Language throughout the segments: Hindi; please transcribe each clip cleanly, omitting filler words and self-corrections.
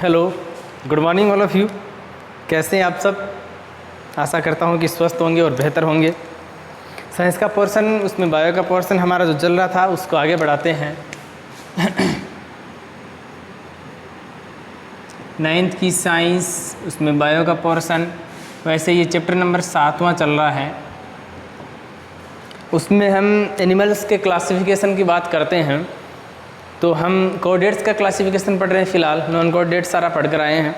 Hello, good morning all of you. कैसे हैं आप सब? आशा करता हूं कि स्वस्थ होंगे और बेहतर होंगे। साइंस का पोर्शन, उसमें बायो का पोर्शन हमारा जो चल रहा था उसको आगे बढ़ाते हैं। 9th की साइंस, उसमें बायो का पोर्शन, वैसे ये चैप्टर नंबर 7वां चल रहा है। उसमें हम एनिमल्स के क्लासिफिकेशन की बात करते हैं। तो हम कोऑर्डिनेट्स का क्लासिफिकेशन पढ़ रहे हैं फ़िलहाल, नॉन कोऑर्डिनेट्स सारा पढ़ कर आए हैं।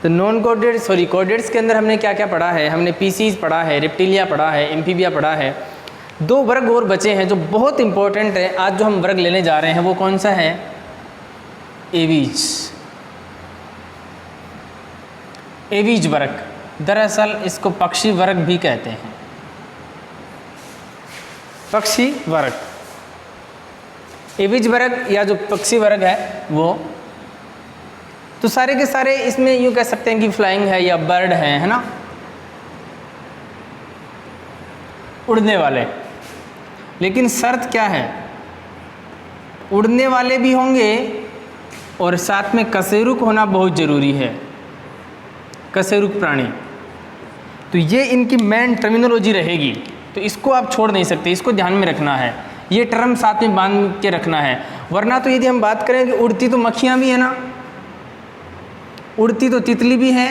तो कोऑर्डिनेट्स के अंदर हमने क्या क्या पढ़ा है? हमने पीसीज पढ़ा है, रेप्टिलिया पढ़ा है, एम्फीबिया पढ़ा है। 2 वर्ग और बचे हैं जो बहुत इंपॉर्टेंट है। आज जो हम वर्ग लेने जा रहे हैं वो कौन सा है? एवीज। एवीज वर्ग, दरअसल इसको पक्षी वर्ग भी कहते हैं। पक्षी वर्ग, एवीज वर्ग या जो पक्षी वर्ग है वो, तो सारे के सारे इसमें यूँ कह सकते हैं कि फ्लाइंग है या बर्ड है ना, उड़ने वाले। लेकिन शर्त क्या है? उड़ने वाले भी होंगे और साथ में कशेरुक होना बहुत ज़रूरी है, कशेरुक प्राणी। तो ये इनकी मेन टर्मिनोलॉजी रहेगी, तो इसको आप छोड़ नहीं सकते, इसको ध्यान में रखना है। ये टर्म साथ में बांध के रखना है, वरना तो यदि हम बात करें कि उड़ती तो मक्खियाँ भी है ना, उड़ती तो तितली भी है,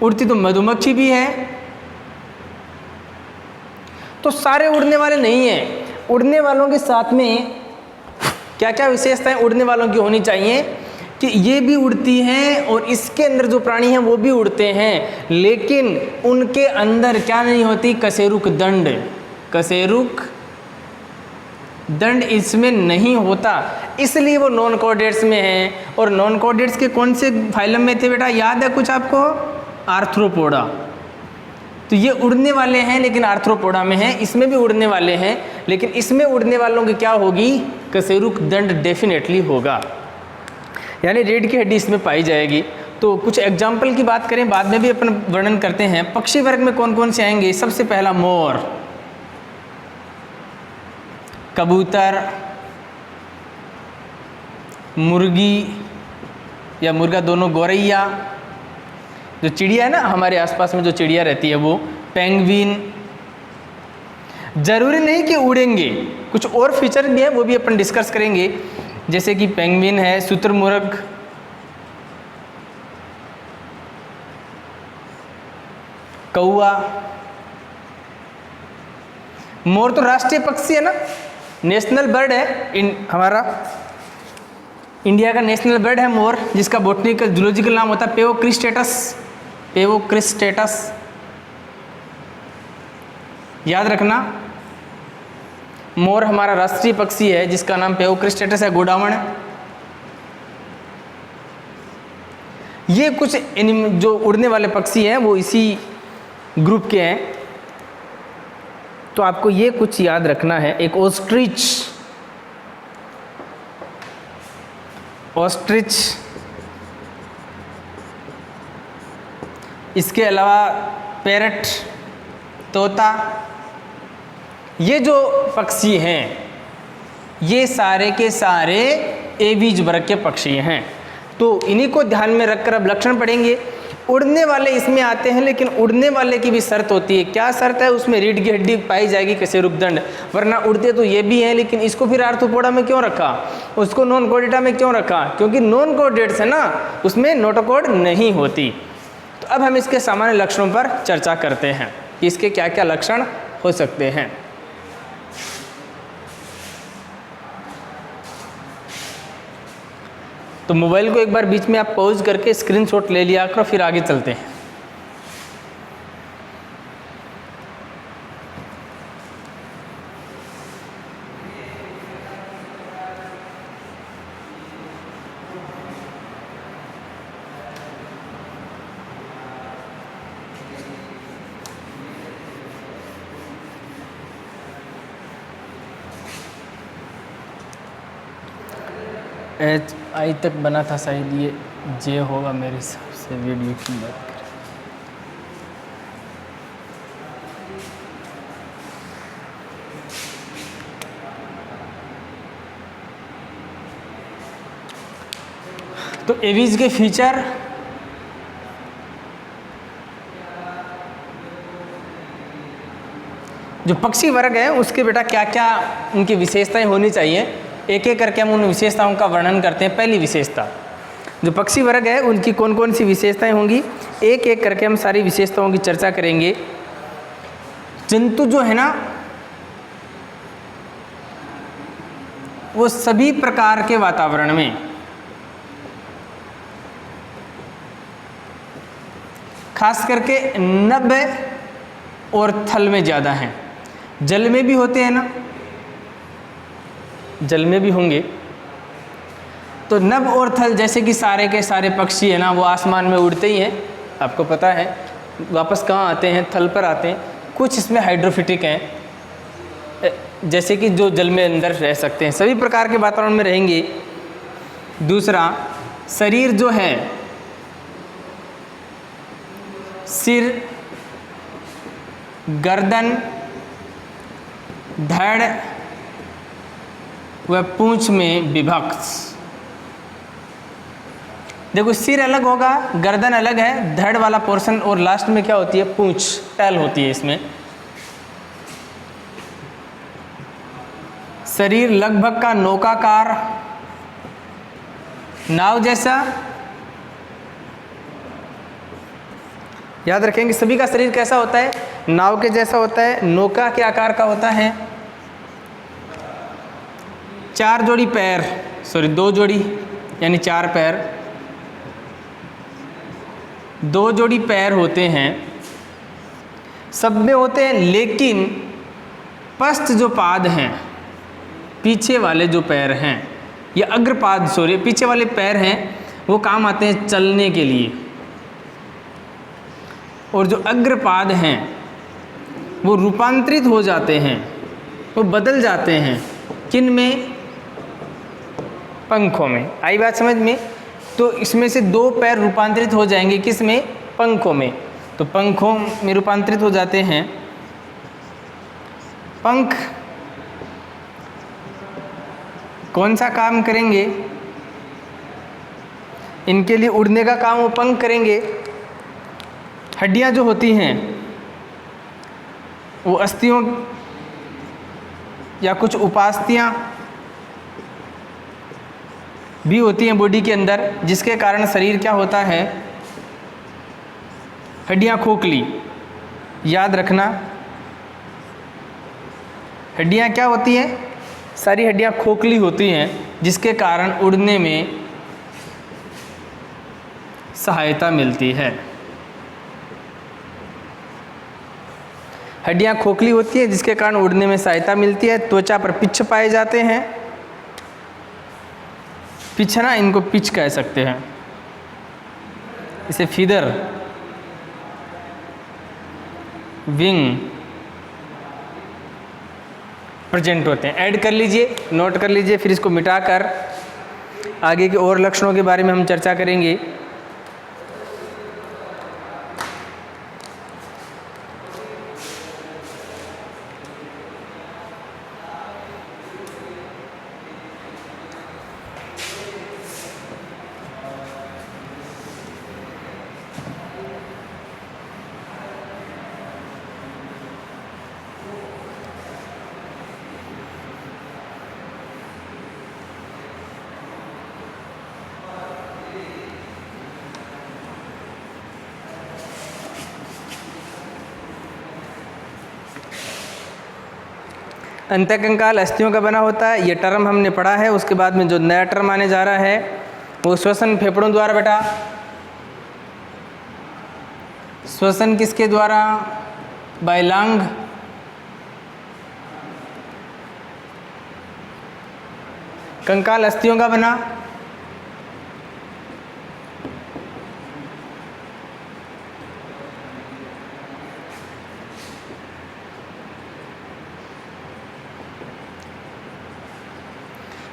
उड़ती तो मधुमक्खी भी है, तो सारे उड़ने वाले नहीं हैं। उड़ने वालों के साथ में क्या क्या विशेषताएं उड़ने वालों की होनी चाहिए कि ये भी उड़ती हैं और इसके अंदर जो प्राणी हैं वो भी उड़ते हैं, लेकिन उनके अंदर क्या नहीं होती? कशेरुक दंड। कशेरुक दंड इसमें नहीं होता, इसलिए वो नॉन कोऑर्डिनेट्स में है। और नॉन कोऑर्डिनेट्स के कौन से फाइलम में थे बेटा, याद है कुछ आपको? आर्थ्रोपोडा। तो ये उड़ने वाले हैं लेकिन आर्थ्रोपोडा में हैं। इसमें भी उड़ने वाले हैं लेकिन इसमें उड़ने वालों की क्या होगी? कशेरुक दंड डेफिनेटली होगा, यानी रीढ़ की हड्डी इसमें पाई जाएगी। तो कुछ एग्जाम्पल की बात करें, बाद में भी अपन वर्णन करते हैं। पक्षी वर्ग में कौन कौन से आएंगे? सबसे पहला मोर, कबूतर, मुर्गी या मुर्गा दोनों, गौरैया, जो चिड़िया है ना हमारे आसपास में जो चिड़िया रहती है वो, पेंगुइन। जरूरी नहीं कि उड़ेंगे, कुछ और फीचर भी है वो भी अपन डिस्कस करेंगे, जैसे कि पेंगुइन है, शुतुरमुर्ग, कौआ। मोर तो राष्ट्रीय पक्षी है ना, नेशनल बर्ड है। हमारा इंडिया का नेशनल बर्ड है मोर, जिसका बॉटनिकल जूलॉजिकल नाम होता है पेवोक्रिस्टेटस। पेवोक्रिस्टेटस याद रखना, मोर हमारा राष्ट्रीय पक्षी है जिसका नाम पेवोक्रिस्टेटस है, गोडावण। ये कुछ जो उड़ने वाले पक्षी हैं वो इसी ग्रुप के हैं, तो आपको ये कुछ याद रखना है। एक ऑस्ट्रिच, ऑस्ट्रिच, इसके अलावा पैरट, तोता। ये जो पक्षी हैं ये सारे के सारे एवीज वर्ग के पक्षी हैं। तो इन्हीं को ध्यान में रखकर अब लक्षण पढ़ेंगे। उड़ने वाले इसमें आते हैं, लेकिन उड़ने वाले की भी शर्त होती है। क्या शर्त है? उसमें रीढ़ की हड्डी पाई जाएगी, कशेरुक दंड, वरना उड़ते तो ये भी हैं, लेकिन इसको फिर आर्थ्रोपोडा में क्यों रखा, उसको नॉन कोऑर्डिनेटा में क्यों रखा? क्योंकि नॉन कोऑर्डिनेट्स है ना, उसमें नोटोकॉर्ड नहीं होती। तो अब हम इसके सामान्य लक्षणों पर चर्चा करते हैं कि इसके क्या क्या लक्षण हो सकते हैं। तो मोबाइल को एक बार बीच में आप पॉज करके स्क्रीनशॉट ले लिया करो, फिर आगे चलते हैं। HI तक बना था शायद, ये J होगा मेरे हिसाब से। वीडियो की बात करें, तो एवीज के फीचर, जो पक्षी वर्ग है उसके बेटा क्या क्या उनकी विशेषताएं होनी चाहिए, एक एक करके हम उन विशेषताओं का वर्णन करते हैं। पहली विशेषता, जो पक्षी वर्ग है उनकी कौन कौन सी विशेषताएं होंगी, एक एक करके हम सारी विशेषताओं की चर्चा करेंगे। जंतु जो है ना वो सभी प्रकार के वातावरण में, खास करके नभ और थल में ज़्यादा हैं। जल में भी होते हैं ना, जल में भी होंगे। तो नभ और थल जैसे कि सारे के सारे पक्षी है ना वो आसमान में उड़ते ही हैं, आपको पता है। वापस कहाँ आते हैं, थल पर आते हैं। कुछ इसमें हाइड्रोफिटिक हैं, जैसे कि जो जल में अंदर रह सकते हैं, सभी प्रकार के वातावरण में रहेंगे। दूसरा, शरीर जो है, सिर, गर्दन, धड़ व पूंछ में विभक्त। देखो सिर अलग होगा, गर्दन अलग है, धड़ वाला पोर्शन, और लास्ट में क्या होती है, पूंछ, टैल होती है इसमें। शरीर लगभग का नौकाकार, नाव जैसा। याद रखेंगे सभी का शरीर कैसा होता है, नाव के जैसा होता है, नौका के आकार का होता है। 4 जोड़ी पैर, 2 जोड़ी यानी 4 पैर, 2 जोड़ी पैर होते हैं, सब में होते हैं। लेकिन पश्च जो पाद हैं, पीछे वाले जो पैर हैं, या अग्रपाद पीछे वाले पैर हैं, वो काम आते हैं चलने के लिए। और जो अग्रपाद हैं वो रूपांतरित हो जाते हैं, वो बदल जाते हैं। किन में, पंखों में। आई बात समझ में। तो इसमें से 2 पैर रूपांतरित हो जाएंगे, किस में, पंखों में। तो पंखों में रूपांतरित हो जाते हैं। पंख कौन सा काम करेंगे, इनके लिए उड़ने का काम वो पंख करेंगे। हड्डियां जो होती हैं वो अस्थियों या कुछ उपास्थियां भी होती हैं बॉडी के अंदर, जिसके कारण शरीर क्या होता है, हड्डियां खोखली। याद रखना, हड्डियां क्या होती हैं, सारी हड्डियां खोखली होती हैं, जिसके कारण उड़ने में सहायता मिलती है। हड्डियां खोखली होती है जिसके कारण उड़ने में सहायता मिलती है। त्वचा पर पिच्छ पाए जाते हैं। पिच्छ ना, इनको पिच कह सकते हैं, इसे फीदर, विंग प्रेजेंट होते हैं। ऐड कर लीजिए, नोट कर लीजिए, फिर इसको मिटाकर आगे के और लक्षणों के बारे में हम चर्चा करेंगे। अंतःकंकाल अस्थियों का बना होता है, ये टर्म हमने पढ़ा है। उसके बाद में जो नया टर्म आने जा रहा है वो श्वसन फेफड़ों द्वारा। बेटा श्वसन किसके द्वारा, बायलांग। कंकाल अस्थियों का बना,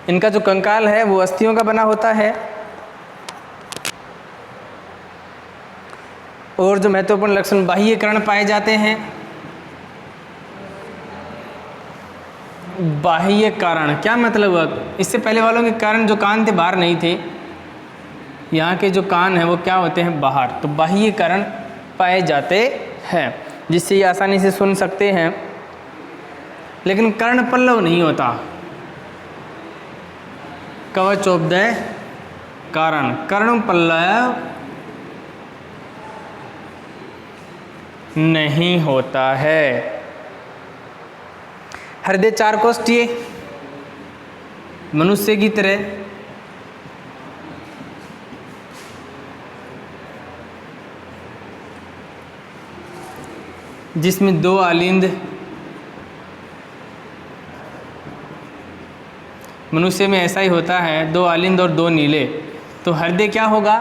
इनका जो कंकाल है वो अस्थियों का बना होता है। और जो महत्वपूर्ण लक्षण बाह्यकरण पाए जाते हैं। बाह्य कारण क्या मतलब हुआ, इससे पहले वालों के कारण जो कान थे बाहर नहीं थे, यहाँ के जो कान हैं वो क्या होते हैं, बाहर, तो बाह्य कर्ण पाए जाते हैं, जिससे ये आसानी से सुन सकते हैं। लेकिन कर्ण पल्लव नहीं होता, कवच ऑफ द कारण, कर्ण पल्लव नहीं होता है। हृदय 4 कोष्ठीय मनुष्य की तरह, जिसमें 2 आलिंद, मनुष्य में ऐसा ही होता है, 2 आलिंद और 2 नीले। तो हृदय क्या होगा,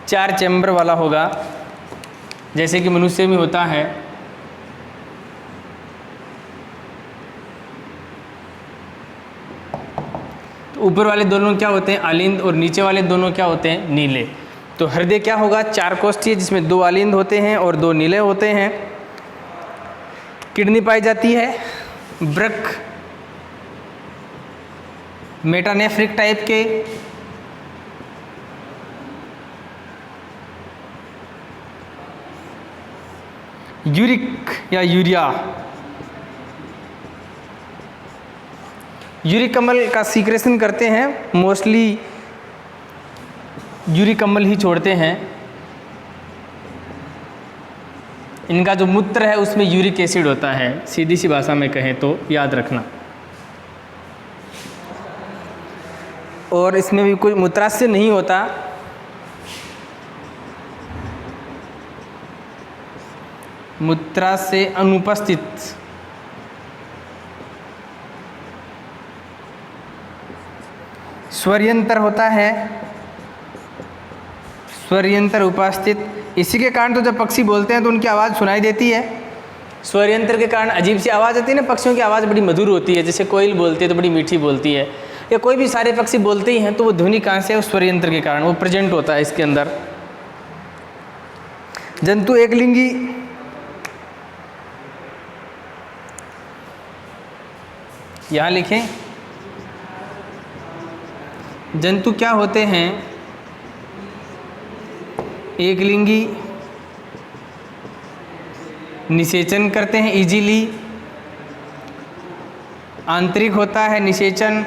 4 चैम्बर वाला होगा, जैसे कि मनुष्य में होता है। तो ऊपर वाले दोनों क्या होते हैं, आलिंद, और नीचे वाले दोनों क्या होते हैं, नीले। तो हृदय क्या होगा, 4 कोष्ठीय, जिसमें 2 आलिंद होते हैं और 2 नीले होते हैं। किडनी पाई जाती है, वृक्क मेटानेफ्रिक टाइप के, यूरिक या यूरिया, यूरिक अम्ल का सीक्रेशन करते हैं, मोस्टली यूरिक अम्ल ही छोड़ते हैं। इनका जो मूत्र है उसमें यूरिक एसिड होता है, सीधी सी भाषा में कहें तो, याद रखना। और इसमें भी कोई मूत्राशय नहीं होता। मूत्राशय अनुपस्थित। स्वरयंत्र होता है, स्वरयंत्र उपस्थित। इसी के कारण तो जब पक्षी बोलते हैं तो उनकी आवाज़ सुनाई देती है। स्वरयंत्र के कारण अजीब सी आवाज़ आती है ना, पक्षियों की आवाज़ बड़ी मधुर होती है, जैसे कोयल बोलती है तो बड़ी मीठी बोलती है, या कोई भी सारे पक्षी बोलते ही हैं, तो वो ध्वनि कहाँ से है, उस स्वरयंत्र के कारण वो प्रेजेंट होता है इसके अंदर। जंतु एकलिंगी, यहाँ लिखें, जंतु क्या होते हैं, एकलिंगी, निषेचन करते हैं इजीली, आंतरिक होता है निषेचन।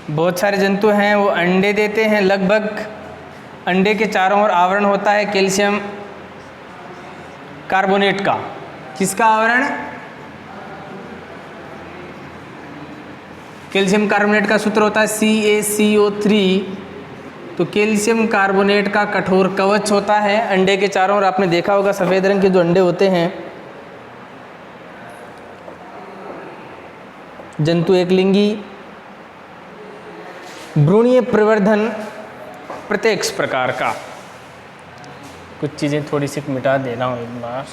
बहुत सारे जंतु हैं वो अंडे देते हैं, लगभग अंडे के चारों ओर आवरण होता है कैल्शियम कार्बोनेट का। किसका आवरण, कैल्शियम कार्बोनेट का सूत्र होता है CaCO3। तो कैल्शियम कार्बोनेट का कठोर कवच होता है अंडे के चारों ओर। आपने देखा होगा सफ़ेद रंग के जो अंडे होते हैं। जंतु एकलिंगी, भ्रूणीय प्रवर्धन प्रत्यक्ष प्रकार का। कुछ चीज़ें थोड़ी सी मिटा दे रहा हूँ एक बार।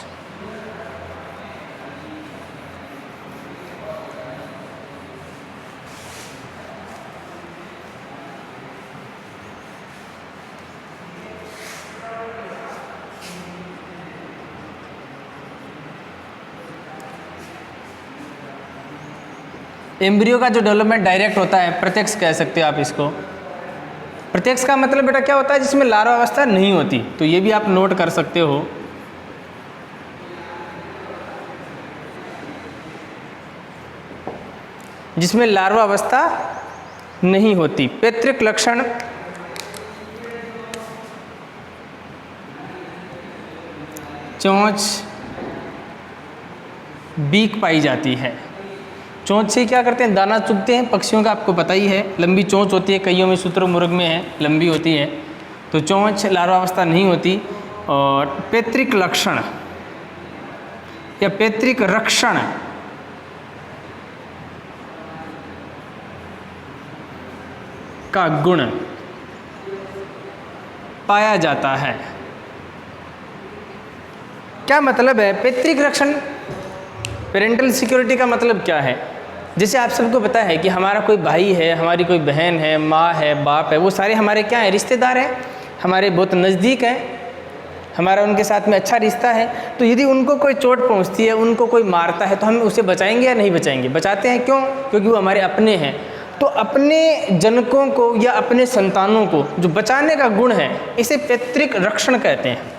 एम्ब्रियो का जो डेवलपमेंट डायरेक्ट होता है, प्रत्यक्ष कह सकते हो आप इसको। प्रत्यक्ष का मतलब बेटा क्या होता है, जिसमें लार्वा अवस्था नहीं होती। तो ये भी आप नोट कर सकते हो। जिसमें लार्वा अवस्था नहीं होती। पैतृक लक्षण, चोंच, बीक पाई जाती है। चोंच से क्या करते हैं, दाना चुगते हैं पक्षियों का, आपको पता ही है। लंबी चोंच होती है, कईयों में शुतुरमुर्ग में है, लंबी होती है। तो चोंच, लार्वावस्था नहीं होती। और पैतृक लक्षण या पैतृक रक्षण, का गुण पाया जाता है। क्या मतलब है पैतृक रक्षण, पेरेंटल सिक्योरिटी का मतलब क्या है? जैसे आप सबको पता है कि हमारा कोई भाई है, हमारी कोई बहन है, माँ है, बाप है, वो सारे हमारे क्या हैं, रिश्तेदार हैं, हमारे बहुत नज़दीक हैं, हमारा उनके साथ में अच्छा रिश्ता है। तो यदि उनको कोई चोट पहुँचती है, उनको कोई मारता है, तो हम उसे बचाएंगे या नहीं बचाएंगे? बचाते हैं। क्यों? क्योंकि वो हमारे अपने हैं। तो अपने जनकों को या अपने संतानों को जो बचाने का गुण है, इसे पैतृक रक्षण कहते हैं।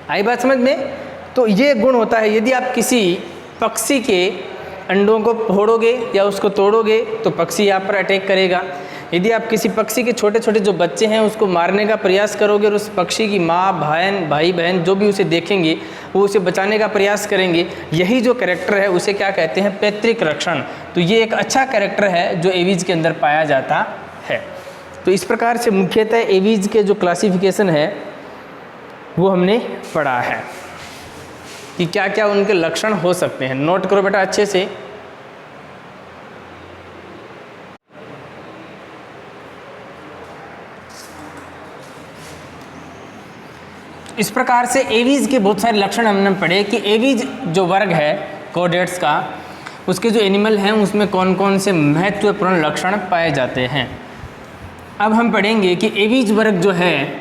आई बात समझ में? तो ये गुण होता है। यदि आप किसी पक्षी के अंडों को फोड़ोगे या उसको तोड़ोगे तो पक्षी आप पर अटैक करेगा। यदि आप किसी पक्षी के छोटे छोटे जो बच्चे हैं उसको मारने का प्रयास करोगे और उस पक्षी की माँ भाई बहन जो भी उसे देखेंगे वो उसे बचाने का प्रयास करेंगे। यही जो कैरेक्टर है उसे क्या कहते हैं? पैतृक रक्षण। तो ये एक अच्छा कैरेक्टर है जो एवीज के अंदर पाया जाता है। तो इस प्रकार से मुख्यतः एवीज के जो क्लासिफिकेशन है वो हमने पढ़ा है कि क्या क्या उनके लक्षण हो सकते हैं। नोट करो बेटा अच्छे से। इस प्रकार से एवीज के बहुत सारे लक्षण हमने पढ़े कि एवीज जो वर्ग है कॉर्डेट्स का, उसके जो एनिमल हैं उसमें कौन कौन से महत्वपूर्ण लक्षण पाए जाते हैं। अब हम पढ़ेंगे कि एवीज वर्ग जो है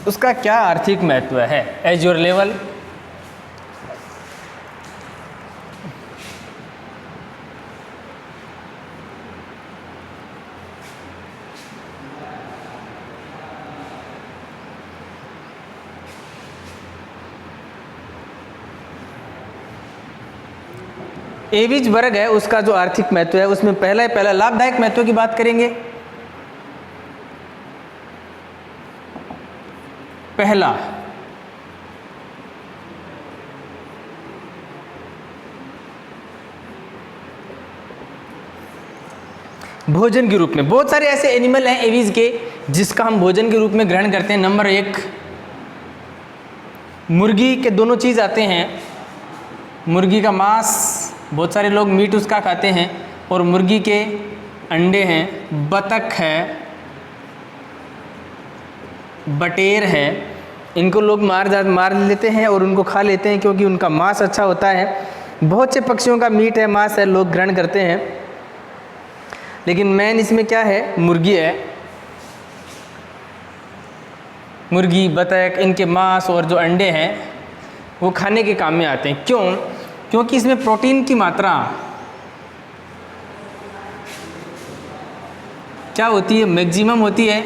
उसका क्या आर्थिक महत्व है। As your level. एवीज वर्ग है उसका जो आर्थिक महत्व है उसमें पहला लाभदायक महत्व की बात करेंगे। पहला, भोजन के रूप में। बहुत सारे ऐसे एनिमल हैं एवीज के जिसका हम भोजन के रूप में ग्रहण करते हैं। नंबर 1 मुर्गी के दोनों चीज़ आते हैं। मुर्गी का मांस, बहुत सारे लोग मीट उसका खाते हैं, और मुर्गी के अंडे हैं, बतख है, बटेर है। इनको लोग मार लेते हैं और उनको खा लेते हैं क्योंकि उनका मांस अच्छा होता है। बहुत से पक्षियों का मीट है, मांस है, लोग ग्रहण करते हैं। लेकिन मेन इसमें क्या है? मुर्गी है। मुर्गी, बतख, इनके मांस और जो अंडे हैं वो खाने के काम में आते हैं। क्यों? क्योंकि इसमें प्रोटीन की मात्रा क्या होती है? मैक्सिमम होती है,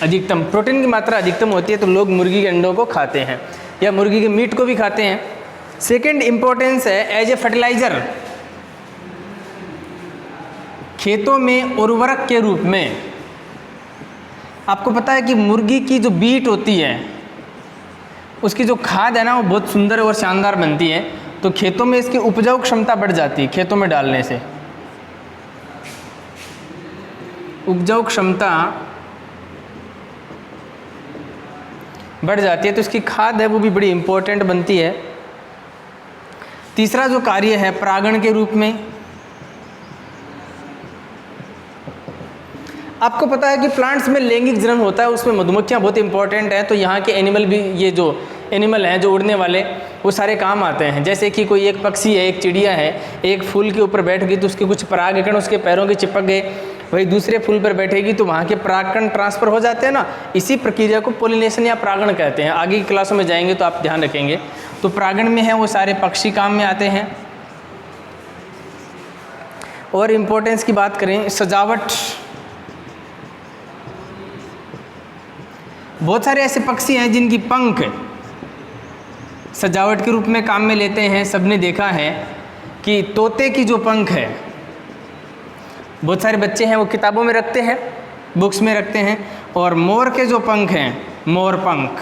अधिकतम। प्रोटीन की मात्रा अधिकतम होती है तो लोग मुर्गी के अंडों को खाते हैं या मुर्गी के मीट को भी खाते हैं। सेकंड इंपॉर्टेंस है एज ए फर्टिलाइजर। खेतों में उर्वरक के रूप में। आपको पता है कि मुर्गी की जो बीट होती है उसकी जो खाद है ना वो बहुत सुंदर और शानदार बनती है। तो खेतों में इसकी उपजाऊ क्षमता बढ़ जाती है। खेतों में डालने से उपजाऊ क्षमता बढ़ जाती है, तो इसकी खाद है वो भी बड़ी इंपॉर्टेंट बनती है। तीसरा जो कार्य है परागण के रूप में। आपको पता है कि प्लांट्स में लैंगिक जनन होता है, उसमें मधुमक्खियाँ बहुत इंपॉर्टेंट हैं। तो यहाँ के एनिमल भी, ये जो एनिमल हैं जो उड़ने वाले, वो सारे काम आते हैं। जैसे कि कोई एक पक्षी है, एक चिड़िया है, एक फूल के ऊपर बैठ गई तो उसके कुछ परागकण उसके पैरों के चिपक गए, वही दूसरे फूल पर बैठेगी तो वहाँ के परागकण ट्रांसफर हो जाते हैं ना। इसी प्रक्रिया को पोलिनेशन या परागण कहते हैं। आगे की क्लासों में जाएंगे तो आप ध्यान रखेंगे। तो परागण में है वो सारे पक्षी काम में आते हैं। और इम्पोर्टेंस की बात करें, सजावट। बहुत सारे ऐसे पक्षी हैं जिनकी पंख सजावट के रूप में काम में लेते हैं। सबने देखा है कि तोते की जो पंख है, बहुत सारे बच्चे हैं वो किताबों में रखते हैं, बुक्स में रखते हैं। और मोर के जो पंख हैं, मोर पंख,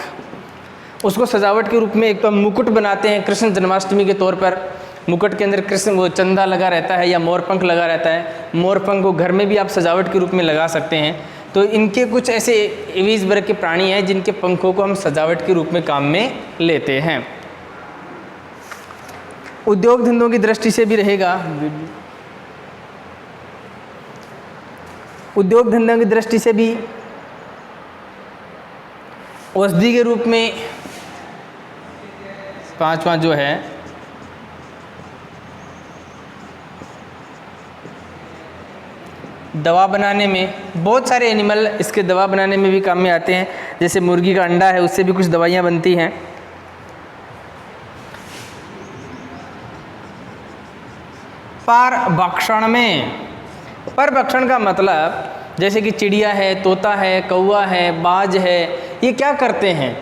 उसको सजावट के रूप में एक तो मुकुट बनाते हैं कृष्ण जन्माष्टमी के तौर पर। मुकुट के अंदर कृष्ण वो चंदा लगा रहता है या मोर पंख लगा रहता है। मोर पंख को घर में भी आप सजावट के रूप में लगा सकते हैं। तो इनके कुछ ऐसे एवीज वर्ग के प्राणी हैं जिनके पंखों को हम सजावट के रूप में काम में लेते हैं। उद्योग धंधों की दृष्टि से भी रहेगा। उद्योग धंधों की दृष्टि से भी औषधि के रूप में पांचवा जो है दवा बनाने में, बहुत सारे एनिमल इसके दवा बनाने में भी काम में आते हैं। जैसे मुर्गी का अंडा है, उससे भी कुछ दवाइयाँ बनती हैं। परभक्षण में। परभक्षण का मतलब जैसे कि चिड़िया है, तोता है, कौवा है, बाज है, ये क्या करते हैं,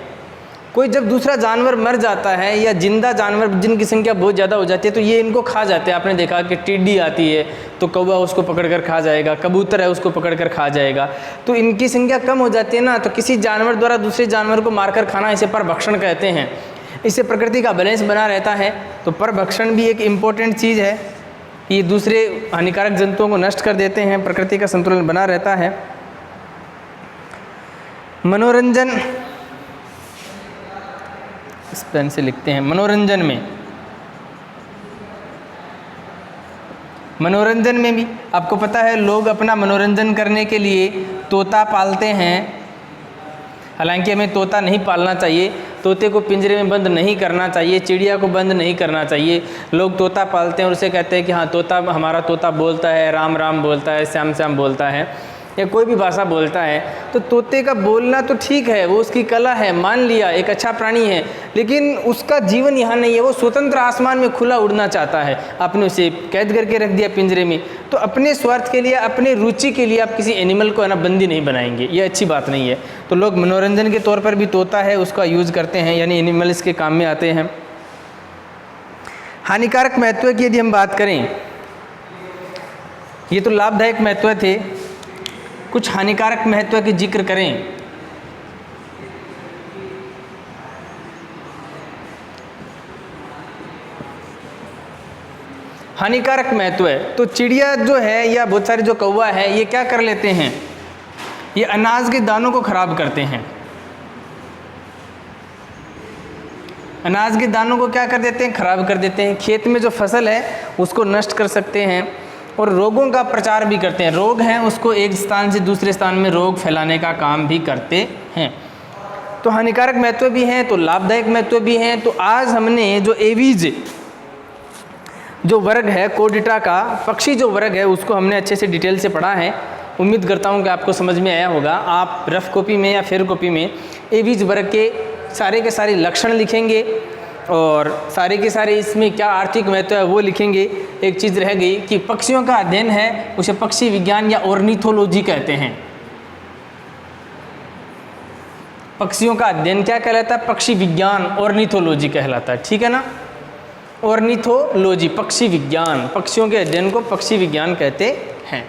कोई जब दूसरा जानवर मर जाता है या जिंदा जानवर जिनकी संख्या बहुत ज़्यादा हो जाती है तो ये इनको खा जाते हैं। आपने देखा कि टिड्डी आती है तो कौवा उसको पकड़कर खा जाएगा, कबूतर है उसको पकड़कर खा जाएगा। तो इनकी संख्या कम हो जाती है ना, तो किसी जानवर द्वारा दूसरे जानवर को मारकर खाना, इसे परभक्षण कहते हैं। इससे प्रकृति का बैलेंस बना रहता है। तो परभक्षण भी एक इम्पोर्टेंट चीज़ है, ये दूसरे हानिकारक जंतुओं को नष्ट कर देते हैं, प्रकृति का संतुलन बना रहता है। मनोरंजन, इस पेन से लिखते हैं, मनोरंजन में भी आपको पता है लोग अपना मनोरंजन करने के लिए तोता पालते हैं। हालांकि हमें तोता नहीं पालना चाहिए, तोते को पिंजरे में बंद नहीं करना चाहिए, चिड़िया को बंद नहीं करना चाहिए। लोग तोता पालते हैं और उसे कहते हैं कि हाँ तोता, हमारा तोता बोलता है, राम राम बोलता है, श्याम श्याम बोलता है, या कोई भी भाषा बोलता है। तो तोते का बोलना तो ठीक है, वो उसकी कला है, मान लिया, एक अच्छा प्राणी है, लेकिन उसका जीवन यहाँ नहीं है। वो स्वतंत्र आसमान में खुला उड़ना चाहता है, आपने उसे कैद करके रख दिया पिंजरे में। तो अपने स्वार्थ के लिए, अपने रुचि के लिए आप किसी एनिमल को है ना बंदी नहीं बनाएंगे, ये अच्छी बात नहीं है। तो लोग मनोरंजन के तौर पर भी तोता है उसका यूज़ करते हैं, यानी एनिमल्स के काम में आते हैं। हानिकारक महत्व की यदि हम बात करें, ये तो लाभदायक महत्व थे, कुछ हानिकारक महत्व की जिक्र करें। हानिकारक महत्व है तो चिड़िया जो है या बहुत सारे जो कौवा है ये क्या कर लेते हैं, ये अनाज के दानों को खराब करते हैं। अनाज के दानों को क्या कर देते हैं, खराब कर देते हैं। खेत में जो फसल है उसको नष्ट कर सकते हैं और रोगों का प्रचार भी करते हैं। रोग हैं उसको एक स्थान से दूसरे स्थान में रोग फैलाने का काम भी करते हैं। तो हानिकारक महत्व भी हैं तो लाभदायक महत्व भी हैं। तो आज हमने जो एवीज जो वर्ग है, कोर्डेटा का पक्षी जो वर्ग है, उसको हमने अच्छे से डिटेल से पढ़ा है। उम्मीद करता हूँ कि आपको समझ में आया होगा। आप रफ कॉपी में या फेयर कॉपी में एवीज वर्ग के सारे लक्षण लिखेंगे और सारे के सारे इसमें क्या आर्थिक महत्व है वो लिखेंगे। एक चीज़ रह गई कि पक्षियों का अध्ययन है उसे पक्षी विज्ञान या ऑर्निथोलॉजी कहते हैं। पक्षियों का अध्ययन क्या कहलाता है, पक्षी विज्ञान, ऑर्निथोलॉजी कहलाता है, ठीक है ना। ऑर्निथोलॉजी पक्षी विज्ञान, पक्षियों के अध्ययन को पक्षी विज्ञान कहते हैं।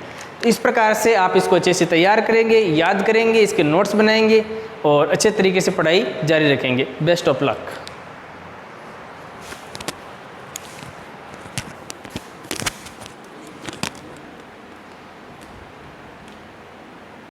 इस प्रकार से आप इसको अच्छे से तैयार करेंगे, याद करेंगे, इसके नोट्स बनाएंगे और अच्छे तरीके से पढ़ाई जारी रखेंगे। Best of luck.